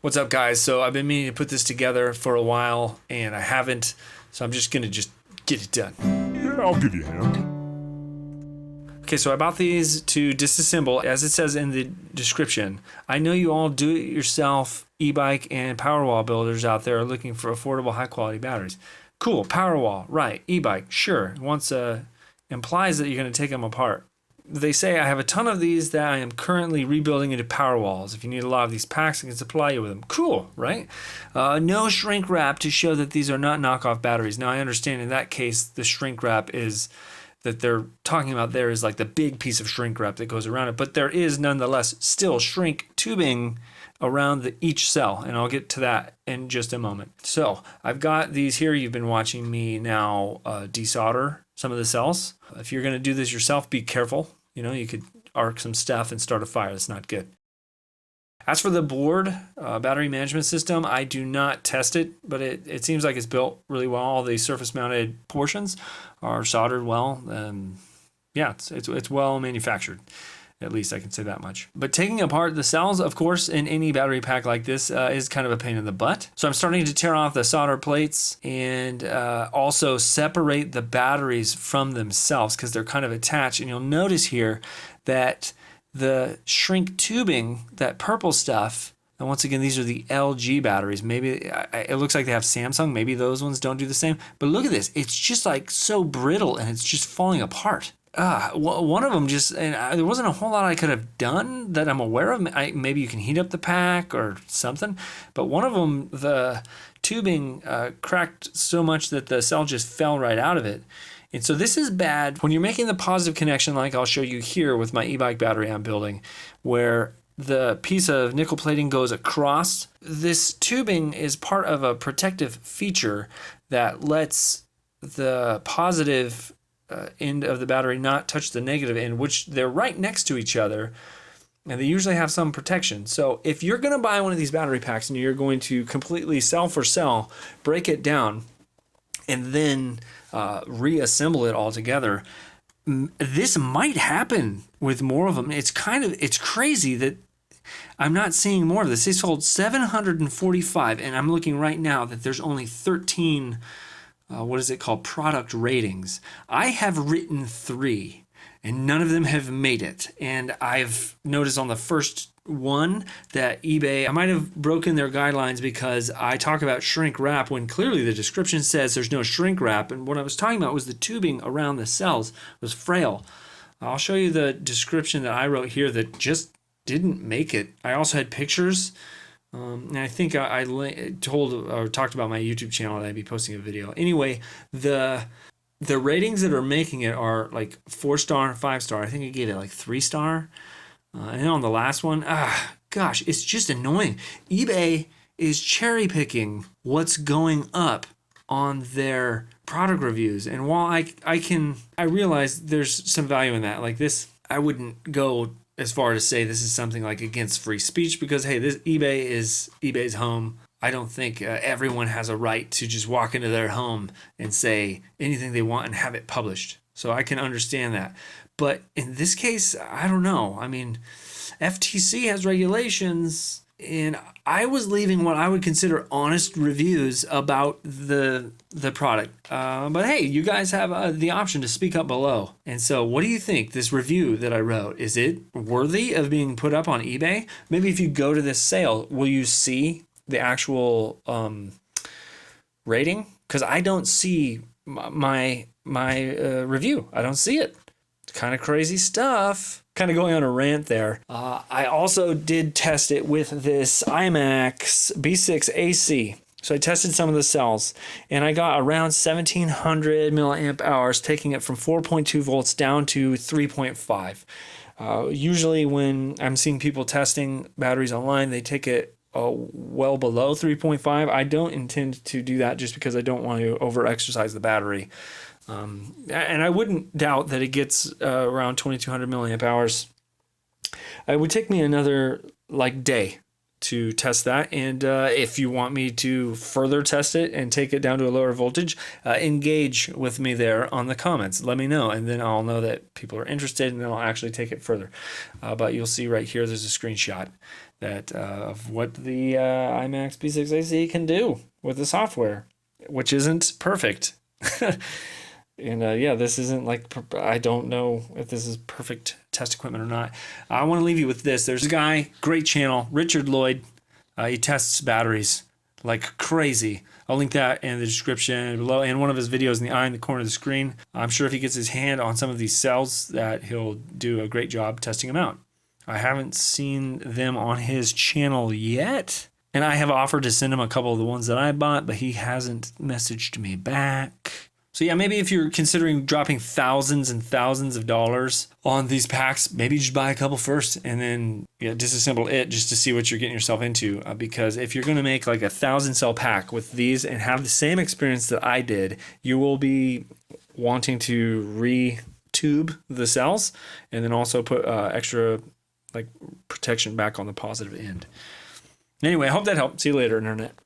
What's up, guys? So I've been meaning to put this together for a while, and I haven't, so I'm just going to get it done. Yeah, I'll give you a hand. Okay, so I bought these to disassemble, as it says in the description. I know you all do-it-yourself e-bike and Powerwall builders out there are looking for affordable, high-quality batteries. Cool, Powerwall, right, e-bike, sure. Once implies that you're going to take them apart. They say I have a ton of these that I am currently rebuilding into Powerwalls. If you need a lot of these packs, I can supply you with them. Cool, right? No shrink wrap to show that these are not knockoff batteries. Now, I understand in that case, the shrink wrap is that they're talking about there is like the big piece of shrink wrap that goes around it. But there is nonetheless still shrink tubing around each cell, and I'll get to that in just a moment. So I've got these here. You've been watching me now desolder some of the cells. If you're going to do this yourself, be careful. You know, you could arc some stuff and start a fire. That's not good. As for the board, battery management system, I do not test it, but it seems like it's built really well. All the surface mounted portions are soldered well. Yeah, it's well manufactured. At least I can say that much. But taking apart the cells, of course, in any battery pack like this is kind of a pain in the butt. So I'm starting to tear off the solder plates and also separate the batteries from themselves because they're kind of attached. And you'll notice here that the shrink tubing, that purple stuff, and once again, these are the LG batteries. Maybe it looks like they have Samsung. Maybe those ones don't do the same. But look at this. It's just like so brittle and it's just falling apart. One of them there wasn't a whole lot I could have done that I'm aware of. Maybe you can heat up the pack or something, but one of them, the tubing cracked so much that the cell just fell right out of it. And so this is bad when you're making the positive connection, like I'll show you here with my e-bike battery I'm building, where the piece of nickel plating goes across. This tubing is part of a protective feature that lets the positive end of the battery not touch the negative end, which they're right next to each other, and they usually have some protection. So if you're going to buy one of these battery packs and you're going to completely cell for cell break it down and then reassemble it all together, this might happen with more of them. It's crazy that I'm not seeing more of this. They sold 745, and I'm looking right now that there's only 13 what is it called? Product ratings. I have written 3 and none of them have made it. And I've noticed on the first one that eBay, I might have broken their guidelines because I talk about shrink wrap when clearly the description says there's no shrink wrap. And what I was talking about was the tubing around the cells was frail. I'll show you the description that I wrote here that just didn't make it. I also had pictures. And I think I told or talked about my YouTube channel that I'd be posting a video. Anyway, the ratings that are making it are like 4-star, 5-star. I think I gave it like 3-star. And then on the last one, gosh, it's just annoying. eBay is cherry picking what's going up on their product reviews. And while I realize there's some value in that. Like this, I wouldn't go as far to say this is something like against free speech because, hey, this eBay is eBay's home. I don't think everyone has a right to just walk into their home and say anything they want and have it published. So I can understand that. But in this case, I don't know. I mean, FTC has regulations, and I was leaving what I would consider honest reviews about the product. But hey, you guys have the option to speak up below. And so what do you think, this review that I wrote, is it worthy of being put up on eBay? Maybe if you go to this sale, will you see the actual rating? Because I don't see my review. I don't see it. It's kind of crazy stuff. Kind of going on a rant there. I also did test it with this IMAX B6 AC. So I tested some of the cells and I got around 1700 milliamp hours, taking it from 4.2 volts down to 3.5. Usually when I'm seeing people testing batteries online, they take it well below 3.5. I don't intend to do that just because I don't want to over exercise the battery. And I wouldn't doubt that it gets around 2200 milliamp hours. It would take me another day to test that. And if you want me to further test it and take it down to a lower voltage, engage with me there on the comments. Let me know, and then I'll know that people are interested, and then I'll actually take it further. But you'll see right here, there's a screenshot that of what the iMax P6AC can do with the software, which isn't perfect. And yeah, this isn't like, I don't know if this is perfect test equipment or not. I want to leave you with this. There's a guy, great channel, Richard Lloyd. He tests batteries like crazy. I'll link that in the description below, and one of his videos in the eye in the corner of the screen. I'm sure if he gets his hand on some of these cells that he'll do a great job testing them out. I haven't seen them on his channel yet, and I have offered to send him a couple of the ones that I bought, but he hasn't messaged me back. So yeah, maybe if you're considering dropping thousands and thousands of dollars on these packs, maybe just buy a couple first and then disassemble it just to see what you're getting yourself into. Because if you're going to make like a 1,000 cell pack with these and have the same experience that I did, you will be wanting to re-tube the cells and then also put extra like protection back on the positive end. Anyway, I hope that helped. See you later, Internet.